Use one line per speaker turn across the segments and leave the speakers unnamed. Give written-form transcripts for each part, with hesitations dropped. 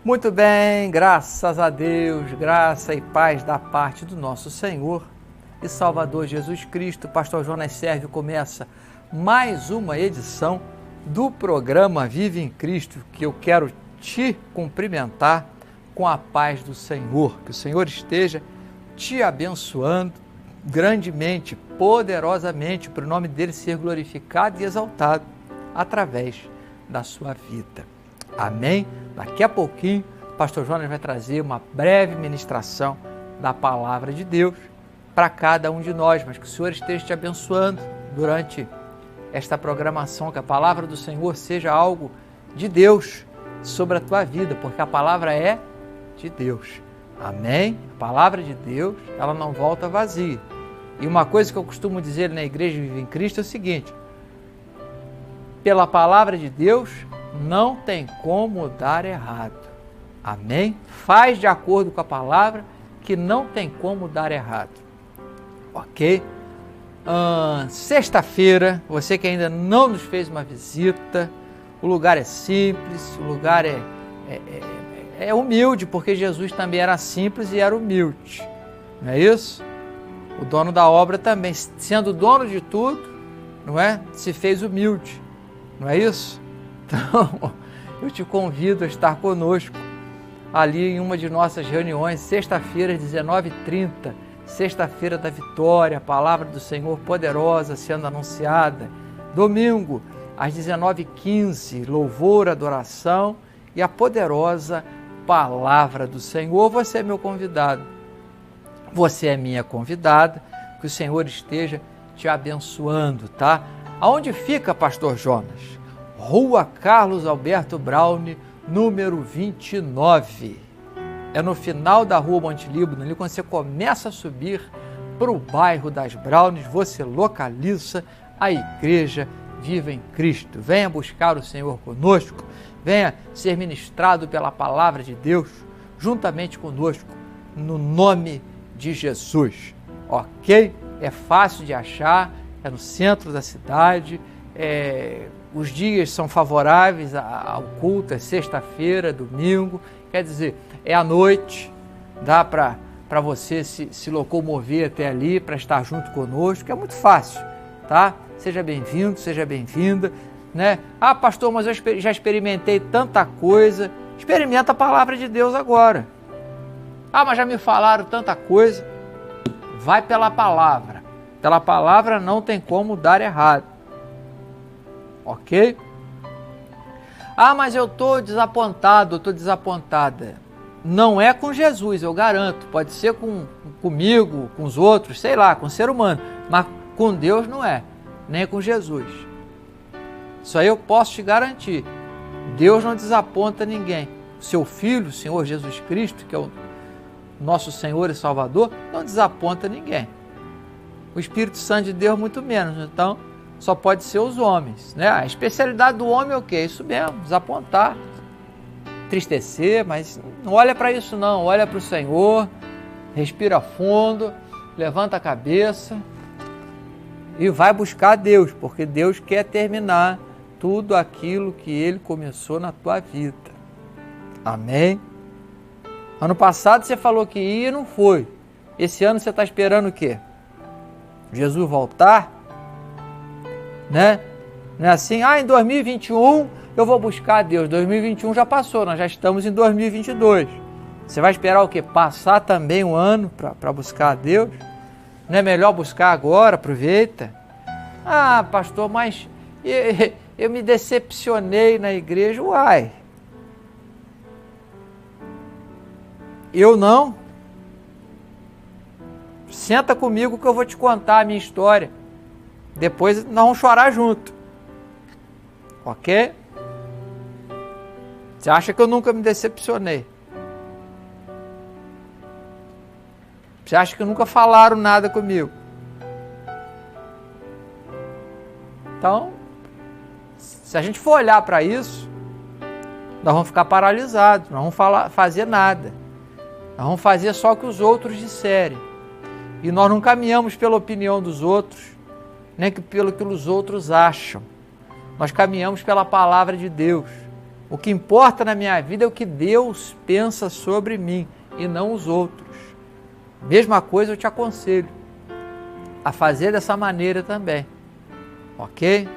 Muito bem, graças a Deus, graça e paz da parte do nosso Senhor e Salvador Jesus Cristo. Pastor Jonas Sérvio começa mais uma edição do programa Vive em Cristo, que eu quero te cumprimentar com a paz do Senhor. Que o Senhor esteja te abençoando grandemente, poderosamente, para o nome dele ser glorificado e exaltado através da sua vida. Amém? Daqui a pouquinho, o pastor Jonas vai trazer uma breve ministração da palavra de Deus para cada um de nós, mas que o Senhor esteja te abençoando durante esta programação, que a palavra do Senhor seja algo de Deus sobre a tua vida, porque a palavra é de Deus. Amém? A palavra de Deus, ela não volta vazia. E uma coisa que eu costumo dizer na igreja Vive em Cristo é o seguinte: pela palavra de Deus, não tem como dar errado. Amém? Faz de acordo com a palavra, que não tem como dar errado. Ok? Sexta-feira, você que ainda não nos fez uma visita, o lugar é simples, o lugar é humilde, porque Jesus também era simples e era humilde. Não é isso? O dono da obra também, sendo dono de tudo, não é? Se fez humilde. Não é isso? Então, eu te convido a estar conosco ali em uma de nossas reuniões, sexta-feira, às 19h30, sexta-feira da vitória, a palavra do Senhor poderosa sendo anunciada. Domingo, às 19h15, louvor, adoração e a poderosa palavra do Senhor. Você é meu convidado, você é minha convidada, que o Senhor esteja te abençoando, tá? Aonde fica, pastor Jonas? Rua Carlos Alberto Browne, número 29. É no final da rua Monte Líbano, ali quando você começa a subir para o bairro das Brownes, você localiza a igreja Viva em Cristo. Venha buscar o Senhor conosco, venha ser ministrado pela palavra de Deus, juntamente conosco, no nome de Jesus. Ok? É fácil de achar, é no centro da cidade, os dias são favoráveis ao culto, é sexta-feira, domingo, quer dizer, é à noite, dá para você se locomover até ali, para estar junto conosco, é muito fácil, tá? Seja bem-vindo, seja bem-vinda, né? Ah, pastor, mas eu já experimentei tanta coisa. Experimenta a palavra de Deus agora. Ah, mas já me falaram tanta coisa. Vai pela palavra. Pela palavra não tem como dar errado. Ok? Ah, mas eu estou desapontado, eu estou desapontada. Não é com Jesus, eu garanto. Pode ser comigo, com os outros, sei lá, com o ser humano. Mas com Deus não é, nem com Jesus. Isso aí eu posso te garantir. Deus não desaponta ninguém. O seu Filho, o Senhor Jesus Cristo, que é o nosso Senhor e Salvador, não desaponta ninguém. O Espírito Santo de Deus muito menos, então só pode ser os homens, né? A especialidade do homem é o quê? Isso mesmo, desapontar, entristecer, mas não olha para isso não, olha para o Senhor, respira fundo, levanta a cabeça e vai buscar Deus, porque Deus quer terminar tudo aquilo que Ele começou na tua vida. Amém? Ano passado você falou que ia e não foi. Esse ano você está esperando o quê? Jesus voltar? Né? Não é assim? Ah, em 2021 eu vou buscar a Deus. 2021 já passou, nós já estamos em 2022. Você vai esperar o quê? Passar também um ano para buscar a Deus? Não é melhor buscar agora? Aproveita. Ah, pastor, mas eu me decepcionei na igreja. Uai. Eu não. Senta comigo que eu vou te contar a minha história. Depois nós vamos chorar junto. Ok? Você acha que eu nunca me decepcionei? Você acha que nunca falaram nada comigo? Então, se a gente for olhar para isso, nós vamos ficar paralisados, não vamos fazer nada. Nós vamos fazer só o que os outros disserem. E nós não caminhamos pela opinião dos outros, nem pelo que os outros acham. Nós caminhamos pela palavra de Deus. O que importa na minha vida é o que Deus pensa sobre mim e não os outros. Mesma coisa eu te aconselho a fazer dessa maneira também. Ok?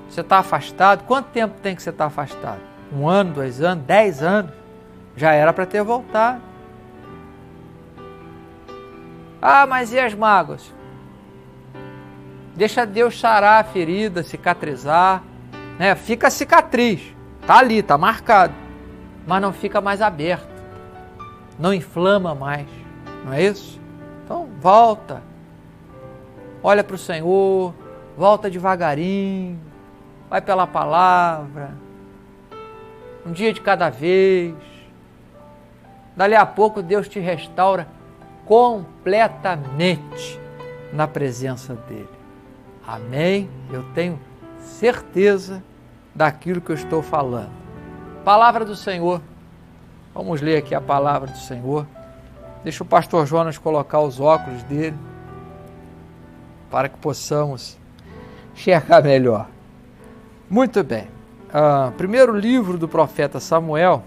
Você está afastado? Quanto tempo tem que você está afastado? 1 ano, 2 anos, 10 anos? Já era para ter voltado. Ah, mas e as mágoas? Deixa Deus sarar a ferida, cicatrizar, né? Fica a cicatriz, tá ali, tá marcado, mas não fica mais aberto, não inflama mais, não é isso? Então volta, olha para o Senhor, volta devagarinho, vai pela palavra, um dia de cada vez. Dali a pouco Deus te restaura completamente na presença dele. Amém? Eu tenho certeza daquilo que eu estou falando. Palavra do Senhor. Vamos ler aqui a palavra do Senhor. Deixa o pastor Jonas colocar os óculos dele para que possamos enxergar melhor. Muito bem. Primeiro livro do profeta Samuel,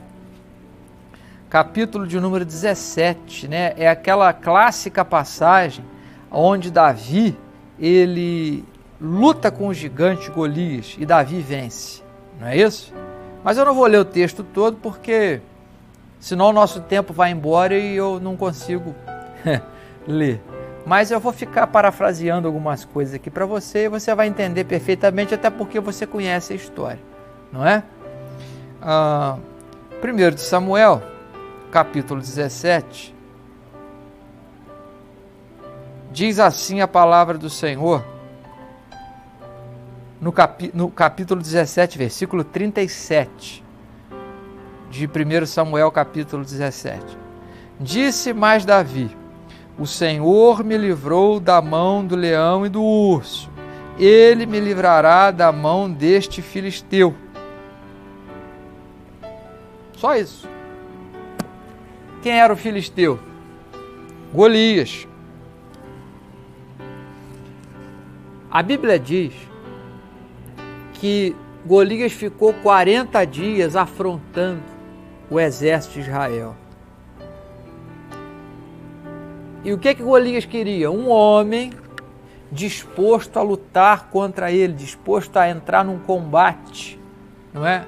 capítulo de número 17, né? É aquela clássica passagem onde Davi, ele luta com o gigante Golias e Davi vence, não é isso? Mas eu não vou ler o texto todo porque senão o nosso tempo vai embora e eu não consigo ler. Mas eu vou ficar parafraseando algumas coisas aqui para você e você vai entender perfeitamente, até porque você conhece a história, não é? 1 de Samuel, capítulo 17, diz assim a palavra do Senhor, no capítulo 17, versículo 37, de 1 Samuel, capítulo 17. Disse mais Davi: o Senhor me livrou da mão do leão e do urso, ele me livrará da mão deste filisteu. Só isso. Quem era o filisteu? Golias. A Bíblia diz que Golias ficou 40 dias afrontando o exército de Israel. E o que Golias queria? Um homem disposto a lutar contra ele, disposto a entrar num combate, não é?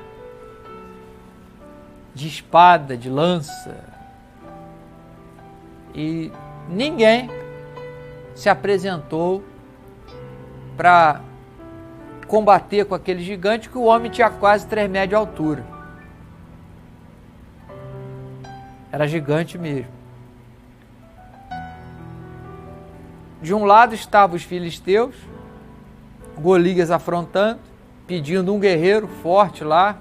De espada, de lança. E ninguém se apresentou para combater com aquele gigante, que o homem tinha quase 3 metros de altura. Era gigante mesmo. De um lado estavam os filisteus, Golias afrontando, pedindo um guerreiro forte lá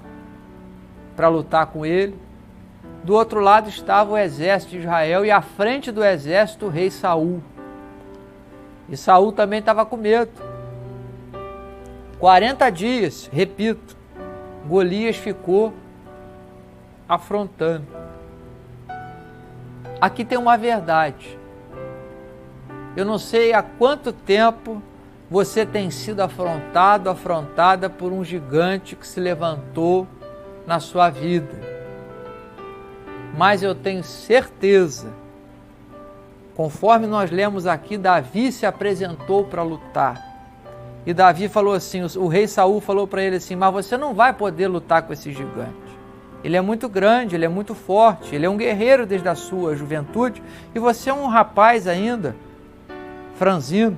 para lutar com ele. Do outro lado estava o exército de Israel e à frente do exército o rei Saul. E Saul também estava com medo. 40 dias, repito, Golias ficou afrontando. Aqui tem uma verdade. Eu não sei há quanto tempo você tem sido afrontada por um gigante que se levantou na sua vida. Mas eu tenho certeza, conforme nós lemos aqui, Davi se apresentou para lutar. E Davi falou assim, o rei Saul falou para ele assim: mas você não vai poder lutar com esse gigante. Ele é muito grande, ele é muito forte, ele é um guerreiro desde a sua juventude, e você é um rapaz ainda, franzino.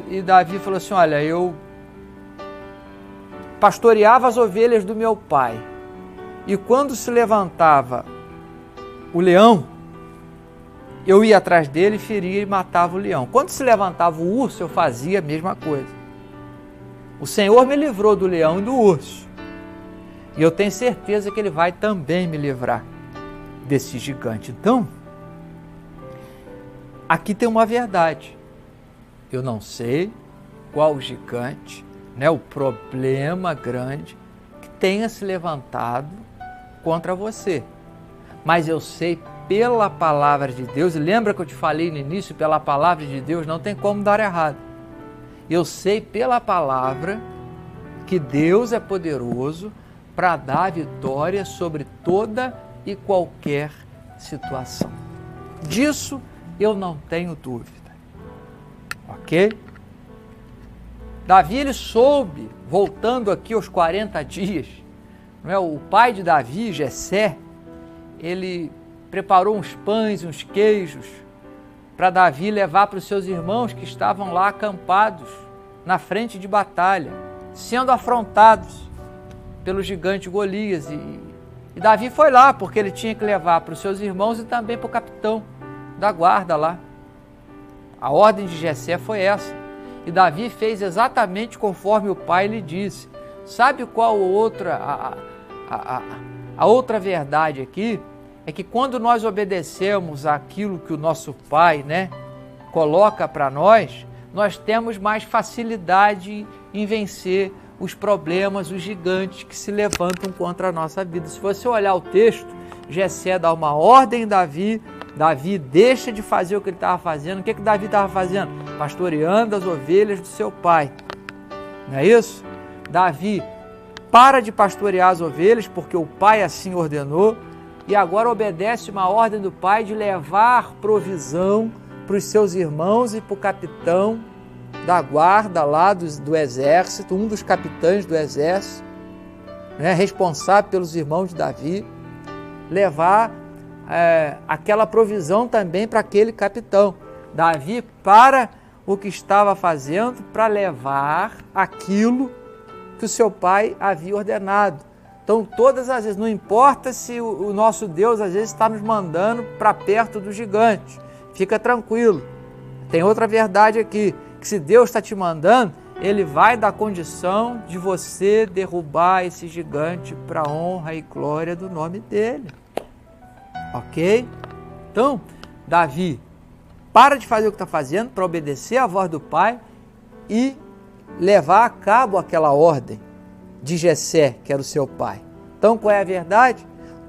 E Davi falou assim: olha, eu pastoreava as ovelhas do meu pai, e quando se levantava o leão, eu ia atrás dele, feria e matava o leão. Quando se levantava o urso, eu fazia a mesma coisa. O Senhor me livrou do leão e do urso. E eu tenho certeza que Ele vai também me livrar desse gigante. Então, aqui tem uma verdade. Eu não sei qual o gigante, né, o problema grande que tenha se levantado contra você. Mas eu sei pela palavra de Deus, e lembra que eu te falei no início, pela palavra de Deus não tem como dar errado. Eu sei pela palavra que Deus é poderoso para dar vitória sobre toda e qualquer situação. Disso eu não tenho dúvida. Ok? Davi, ele soube, voltando aqui aos 40 dias, não é? O pai de Davi, Jessé, ele preparou uns pães, uns queijos, para Davi levar para os seus irmãos que estavam lá acampados na frente de batalha, sendo afrontados pelo gigante Golias. E Davi foi lá, porque ele tinha que levar para os seus irmãos e também para o capitão da guarda lá. A ordem de Jessé foi essa. E Davi fez exatamente conforme o pai lhe disse. Sabe qual a outra verdade aqui? É que quando nós obedecemos aquilo que o nosso pai, né, coloca para nós, nós temos mais facilidade em vencer os problemas, os gigantes que se levantam contra a nossa vida. Se você olhar o texto, Jessé dá uma ordem a Davi, Davi deixa de fazer o que ele estava fazendo. O que Davi estava fazendo? Pastoreando as ovelhas do seu pai. Não é isso? Davi para de pastorear as ovelhas, porque o pai assim ordenou, e agora obedece uma ordem do pai de levar provisão para os seus irmãos e para o capitão da guarda lá do exército, um dos capitães do exército, né, responsável pelos irmãos de Davi, levar aquela provisão também para aquele capitão. Davi para o que estava fazendo para levar aquilo que o seu pai havia ordenado. Então, todas as vezes, não importa se o nosso Deus às vezes está nos mandando para perto do gigante, fica tranquilo. Tem outra verdade aqui, que se Deus está te mandando, Ele vai dar condição de você derrubar esse gigante para a honra e glória do nome dEle. Ok? Então, Davi para de fazer o que está fazendo para obedecer à voz do pai e levar a cabo aquela ordem de Jessé, que era o seu pai. Então, qual é a verdade?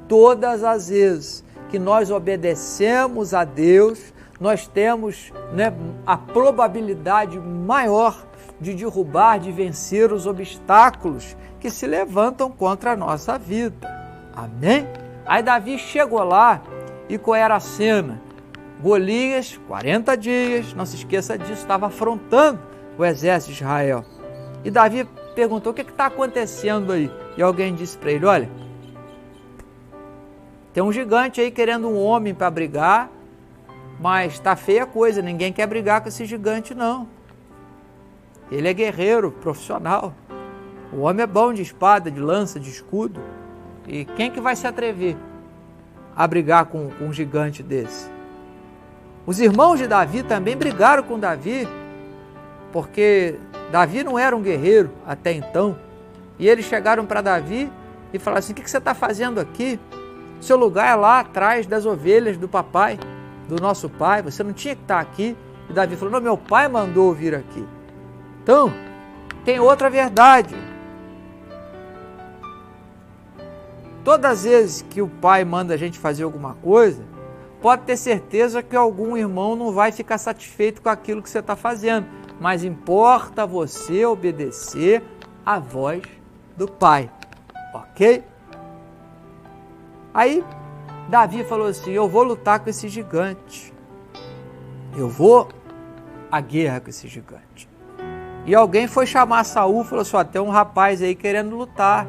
Todas as vezes que nós obedecemos a Deus, nós temos, né, a probabilidade maior de derrubar, de vencer os obstáculos que se levantam contra a nossa vida. Amém? Aí Davi chegou lá e qual era a cena? Golias, 40 dias, não se esqueça disso, estava afrontando o exército de Israel. E Davi perguntou: o que está acontecendo aí? E alguém disse para ele: olha, tem um gigante aí querendo um homem para brigar, mas está feia a coisa, ninguém quer brigar com esse gigante não. Ele é guerreiro, profissional. O homem é bom de espada, de lança, de escudo. E quem que vai se atrever a brigar com um gigante desse? Os irmãos de Davi também brigaram com Davi, porque Davi não era um guerreiro até então. E eles chegaram para Davi e falaram assim: o que você está fazendo aqui? Seu lugar é lá atrás das ovelhas do papai, do nosso pai, você não tinha que estar aqui. E Davi falou: não, meu pai mandou vir aqui. Então, tem outra verdade. Todas as vezes que o pai manda a gente fazer alguma coisa, pode ter certeza que algum irmão não vai ficar satisfeito com aquilo que você está fazendo. Mas importa você obedecer à voz do pai. Ok? Aí, Davi falou assim: eu vou lutar com esse gigante. Eu vou à guerra com esse gigante. E alguém foi chamar Saul e falou assim: ó, tem um rapaz aí querendo lutar.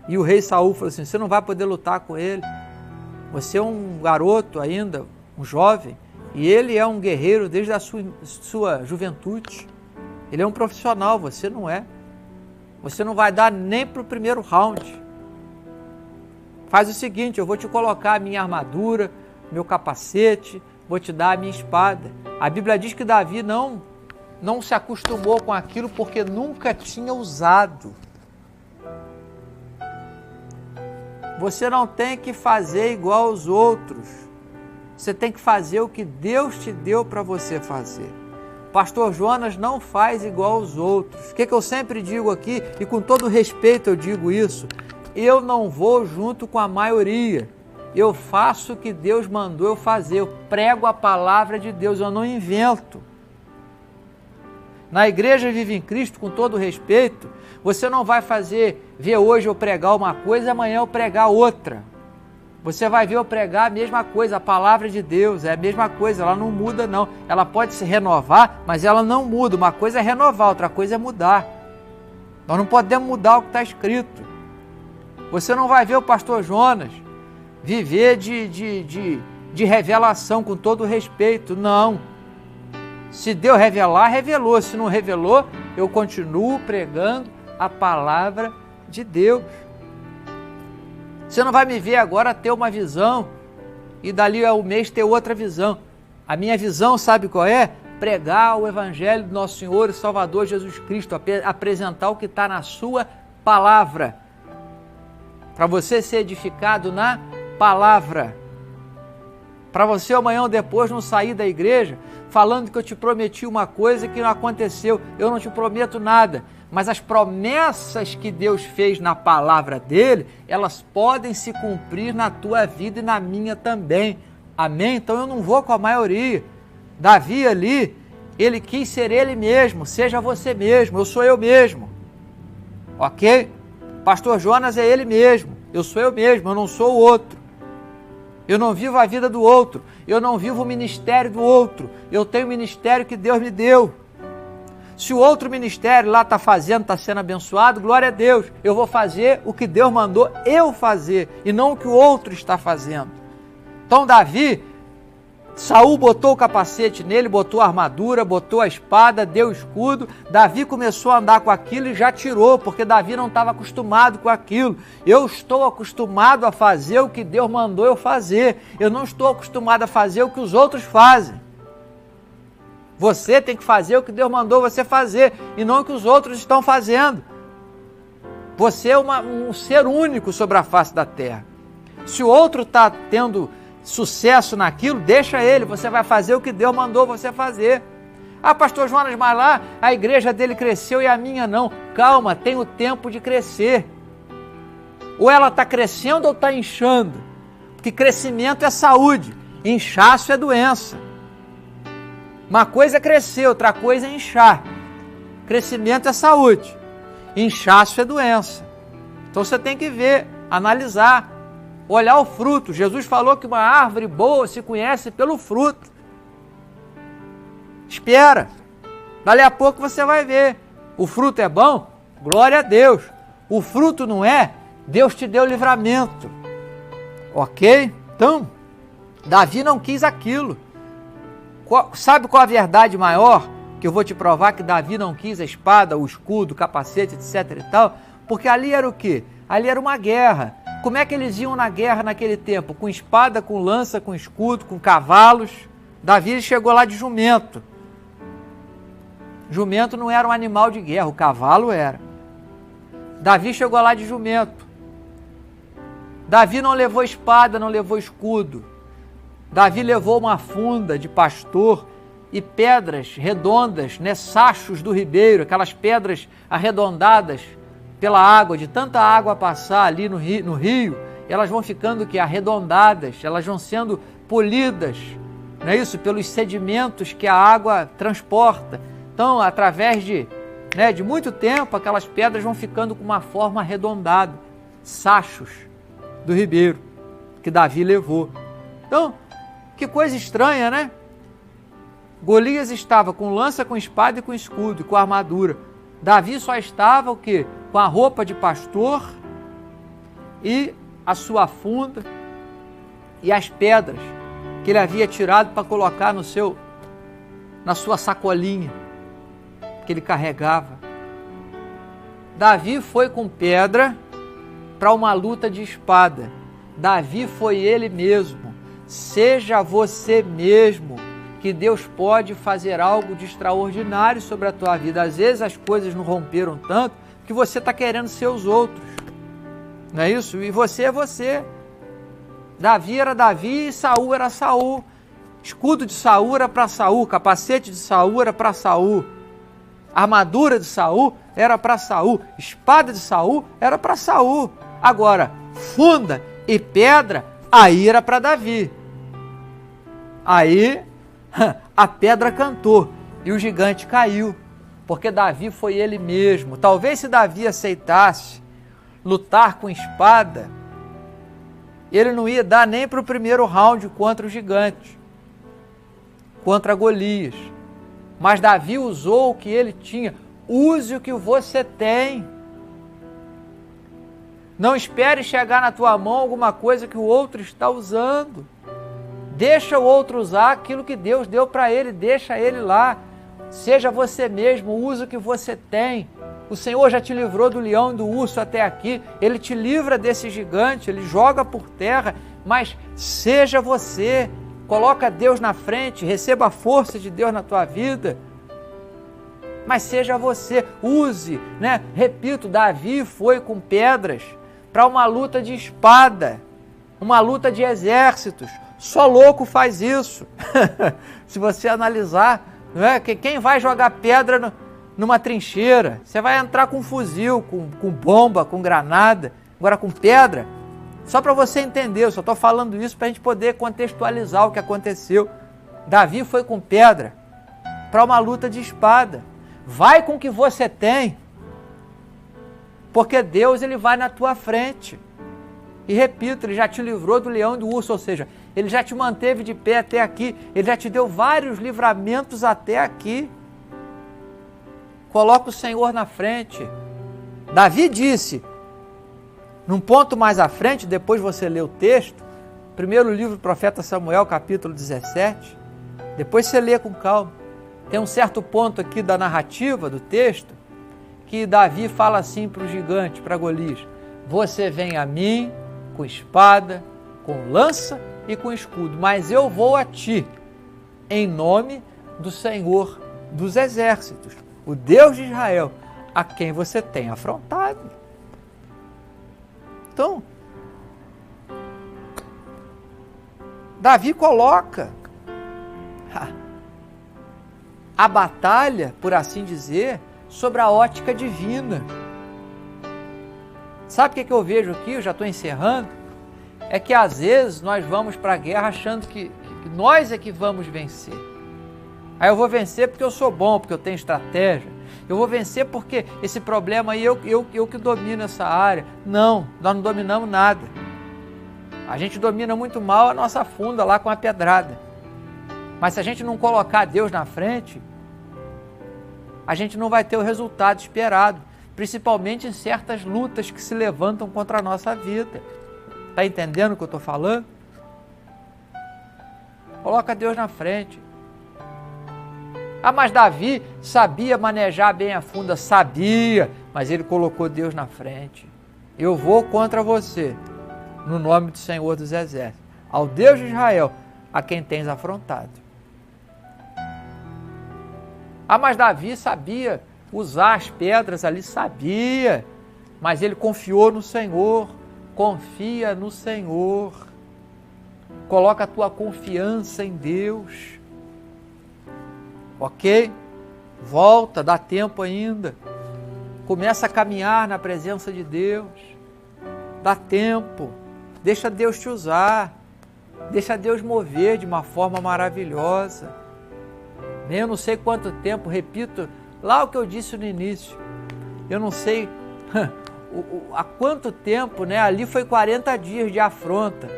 E o rei Saul falou assim: você não vai poder lutar com ele. Você é um garoto ainda, um jovem, e ele é um guerreiro desde a sua juventude. Ele é um profissional, você não é. Você não vai dar nem para o primeiro round. Faz o seguinte: eu vou te colocar a minha armadura, meu capacete, vou te dar a minha espada. A Bíblia diz que Davi não se acostumou com aquilo porque nunca tinha usado. Você não tem que fazer igual aos outros. Você tem que fazer o que Deus te deu para você fazer. Pastor Jonas não faz igual aos outros. O que eu sempre digo aqui, e com todo respeito eu digo isso: eu não vou junto com a maioria. Eu faço o que Deus mandou eu fazer. Eu prego a palavra de Deus, eu não invento. Na igreja Vive em Cristo, com todo respeito, você não vai ver hoje eu pregar uma coisa e amanhã eu pregar outra. Você vai ver eu pregar a mesma coisa, a palavra de Deus é a mesma coisa, ela não muda não. Ela pode se renovar, mas ela não muda. Uma coisa é renovar, outra coisa é mudar. Nós não podemos mudar o que está escrito. Você não vai ver o pastor Jonas viver de revelação, com todo respeito, não. Se Deus revelar, revelou. Se não revelou, eu continuo pregando a palavra de Deus. Você não vai me ver agora ter uma visão e dali a um mês ter outra visão. A minha visão, sabe qual é? Pregar o Evangelho do nosso Senhor e Salvador Jesus Cristo, apresentar o que está na sua palavra, para você ser edificado na palavra, para você amanhã ou depois não sair da igreja falando que eu te prometi uma coisa que não aconteceu. Eu não te prometo nada, mas as promessas que Deus fez na palavra dele, elas podem se cumprir na tua vida e na minha também. Amém? Então eu não vou com a maioria. Davi ali, ele quis ser ele mesmo. Seja você mesmo, eu sou eu mesmo. Ok? Pastor Jonas é ele mesmo. Eu sou eu mesmo, eu não sou o outro. Eu não vivo a vida do outro. Eu não vivo o ministério do outro. Eu tenho o ministério que Deus me deu. Se o outro ministério lá está fazendo, está sendo abençoado, glória a Deus. Eu vou fazer o que Deus mandou eu fazer e não o que o outro está fazendo. Então Davi, Saul botou o capacete nele, botou a armadura, botou a espada, deu o escudo. Davi começou a andar com aquilo e já tirou, porque Davi não estava acostumado com aquilo. Eu estou acostumado a fazer o que Deus mandou eu fazer. Eu não estou acostumado a fazer o que os outros fazem. Você tem que fazer o que Deus mandou você fazer e não o que os outros estão fazendo. Você é um ser único sobre a face da terra. Se o outro está tendo sucesso naquilo, deixa ele, você vai fazer o que Deus mandou você fazer. Ah, pastor Jonas, mas lá a igreja dele cresceu e a minha não. Calma, tem o tempo de crescer. Ou ela está crescendo ou está inchando. Porque crescimento é saúde, inchaço é doença. Uma coisa é crescer, outra coisa é inchar. Crescimento é saúde, inchaço é doença. Então você tem que ver, analisar, olhar o fruto. Jesus falou que uma árvore boa se conhece pelo fruto. Espera, dali a pouco você vai ver. O fruto é bom? Glória a Deus. O fruto não é? Deus te deu livramento. Ok? Então, Davi não quis aquilo. Sabe qual a verdade maior que eu vou te provar que Davi não quis a espada, o escudo, o capacete, etc e tal? Porque ali era o quê? Ali era uma guerra. Como é que eles iam na guerra naquele tempo? Com espada, com lança, com escudo, com cavalos. Davi chegou lá de jumento. Jumento não era um animal de guerra, o cavalo era. Davi chegou lá de jumento. Davi não levou espada, não levou escudo. Davi levou uma funda de pastor e pedras redondas, né, sachos do ribeiro, aquelas pedras arredondadas pela água, de tanta água passar ali no rio, elas vão ficando arredondadas, elas vão sendo polidas, não é isso? Pelos sedimentos que a água transporta. Então, através de muito tempo, aquelas pedras vão ficando com uma forma arredondada, sachos do ribeiro que Davi levou. Então, que coisa estranha, né? Golias estava com lança, com espada e com escudo, e com armadura. Davi só estava o quê? Com a roupa de pastor e a sua funda e as pedras que ele havia tirado para colocar na sua sacolinha que ele carregava. Davi foi com pedra para uma luta de espada. Davi foi ele mesmo. Seja você mesmo, que Deus pode fazer algo de extraordinário sobre a tua vida. Às vezes as coisas não romperam tanto que você está querendo ser os outros. Não é isso? E você é você. Davi era Davi e Saul era Saul. Escudo de Saul era para Saul, capacete de Saul era para Saul. Armadura de Saul era para Saul, espada de Saul era para Saul. Agora, funda e pedra, aí era para Davi. Aí a pedra cantou e o gigante caiu. porque Davi foi ele mesmo. Talvez se Davi aceitasse lutar com espada, ele não ia dar nem para o primeiro round contra o gigante, contra Golias. Mas Davi usou o que ele tinha. Use o que você tem. Não espere chegar na tua mão alguma coisa que o outro está usando. Deixa o outro usar aquilo que Deus deu para ele, deixa ele lá. Seja você mesmo, use o que você tem. O Senhor já te livrou do leão e do urso até aqui. Ele te livra desse gigante, ele joga por terra, mas seja você. Coloca Deus na frente, receba a força de Deus na tua vida. Mas seja você, use, né? Repito, Davi foi com pedras para uma luta de espada, uma luta de exércitos. Só louco faz isso. Se você analisar, não é? Quem vai jogar pedra numa trincheira? Você vai entrar com fuzil, com bomba, com granada. Agora com pedra, só para você entender, eu só estou falando isso para a gente poder contextualizar o que aconteceu. Davi foi com pedra para uma luta de espada. Vai com o que você tem, porque Deus ele vai na tua frente. E repito, ele já te livrou do leão e do urso, ou seja, ele já te manteve de pé até aqui, ele já te deu vários livramentos até aqui. Coloca o Senhor na frente. Davi disse, num ponto mais à frente, depois você lê o texto, primeiro livro do profeta Samuel, capítulo 17, depois você lê com calma. Tem um certo ponto aqui da narrativa do texto, que Davi fala assim para o gigante, para Golias, você vem a mim com espada, com lança e com escudo, mas eu vou a ti, em nome do Senhor dos exércitos, o Deus de Israel, a quem você tem afrontado. Então, Davi coloca a batalha, por assim dizer, sobre a ótica divina. Sabe o que eu vejo aqui? Eu já estou encerrando. É que às vezes nós vamos para a guerra achando que nós é que vamos vencer. Aí eu vou vencer porque eu sou bom, porque eu tenho estratégia. Eu vou vencer porque esse problema aí eu que domino essa área. Não, nós não dominamos nada. A gente domina muito mal a nossa funda lá com a pedrada. Mas se a gente não colocar Deus na frente, a gente não vai ter o resultado esperado, principalmente em certas lutas que se levantam contra a nossa vida. Está entendendo o que eu estou falando? Coloca Deus na frente. Ah, mas Davi sabia manejar bem a funda, sabia, mas ele colocou Deus na frente. Eu vou contra você, no nome do Senhor dos Exércitos, ao Deus de Israel, a quem tens afrontado. Ah, mas Davi sabia usar as pedras ali, sabia, mas ele confiou no Senhor. Confia no Senhor. Coloca a tua confiança em Deus. Ok? Volta, dá tempo ainda. Começa a caminhar na presença de Deus. Dá tempo. Deixa Deus te usar. Deixa Deus mover de uma forma maravilhosa. Eu não sei quanto tempo, repito, lá o que eu disse no início. Eu não sei há quanto tempo, né? Ali foi 40 dias de afronta.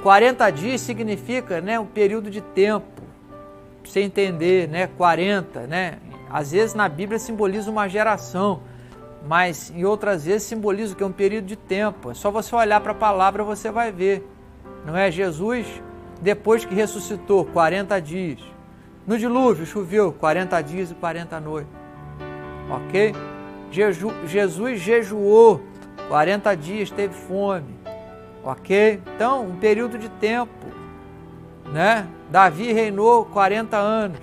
40 dias significa, né, um período de tempo. Pra você entender, né? 40, né? Às vezes na Bíblia simboliza uma geração, mas em outras vezes simboliza o que é um período de tempo. É só você olhar para a palavra, você vai ver. Não é? Jesus, depois que ressuscitou, 40 dias. No dilúvio choveu 40 dias e 40 noites. Ok? Jesus jejuou 40 dias, teve fome. Ok? Então, um período de tempo. Né? Davi reinou 40 anos.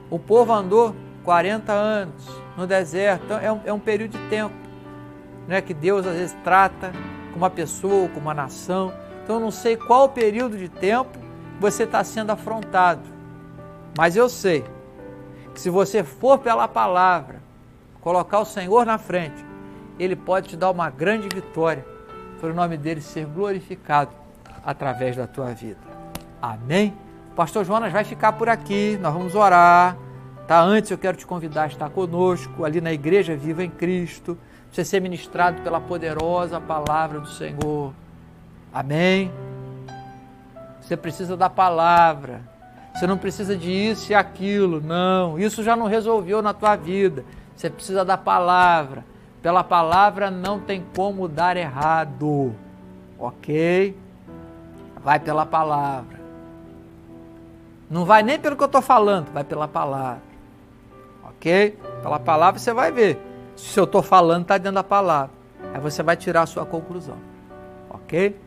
O povo andou 40 anos no deserto. Então, é um período de tempo, né? Que Deus às vezes trata com uma pessoa, com uma nação. Então, eu não sei qual período de tempo você está sendo afrontado. Mas eu sei que se você for pela palavra, colocar o Senhor na frente, Ele pode te dar uma grande vitória, para o nome dEle ser glorificado através da tua vida. Amém? O pastor Jonas vai ficar por aqui, nós vamos orar, Tá? Antes eu quero te convidar a estar conosco ali na Igreja Viva em Cristo, você ser ministrado pela poderosa palavra do Senhor. Amém? Você precisa da palavra. Você não precisa de isso e aquilo, não. Isso já não resolveu na tua vida. Você precisa da palavra. Pela palavra não tem como dar errado. Ok? Vai pela palavra. Não vai nem pelo que eu estou falando, vai pela palavra. Ok? Pela palavra você vai ver. Se eu estou falando, está dentro da palavra. Aí você vai tirar a sua conclusão. Ok?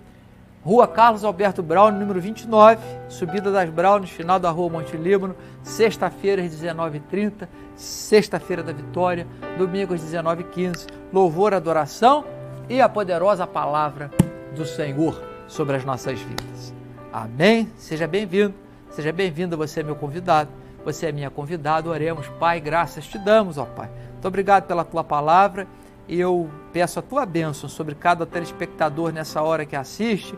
Rua Carlos Alberto Braun, número 29, subida das Braunes, final da Rua Monte Líbano, sexta-feira às 19h30, sexta-feira da Vitória, domingo às 19h15, louvor, adoração e a poderosa palavra do Senhor sobre as nossas vidas. Amém? Seja bem-vindo, seja bem-vinda, você é meu convidado, você é minha convidada, oremos. Pai, graças te damos, ó Pai. Muito obrigado pela tua palavra e eu peço a tua bênção sobre cada telespectador nessa hora que assiste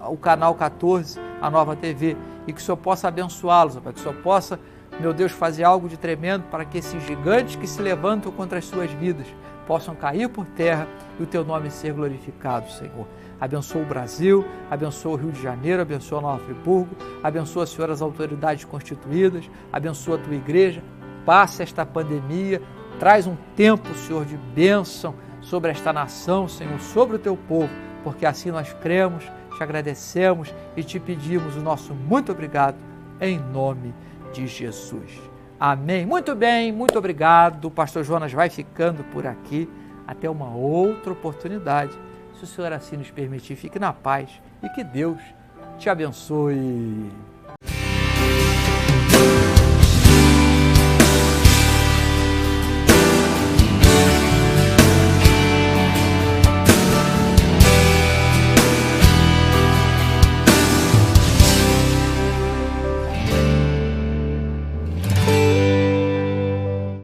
o canal 14, a Nova TV, e que o Senhor possa abençoá-los, que o Senhor possa, meu Deus, fazer algo de tremendo para que esses gigantes que se levantam contra as suas vidas possam cair por terra e o teu nome ser glorificado, Senhor. Abençoa o Brasil, abençoa o Rio de Janeiro, abençoa Nova Friburgo, abençoa, Senhor, as autoridades constituídas, abençoa a tua igreja, passa esta pandemia, traz um tempo, Senhor, de bênção sobre esta nação, Senhor, sobre o teu povo, porque assim nós cremos, te agradecemos e te pedimos o nosso muito obrigado em nome de Jesus. Amém. Muito bem, muito obrigado. O pastor Jonas vai ficando por aqui. Até uma outra oportunidade. Se o Senhor assim nos permitir, fique na paz e que Deus te abençoe.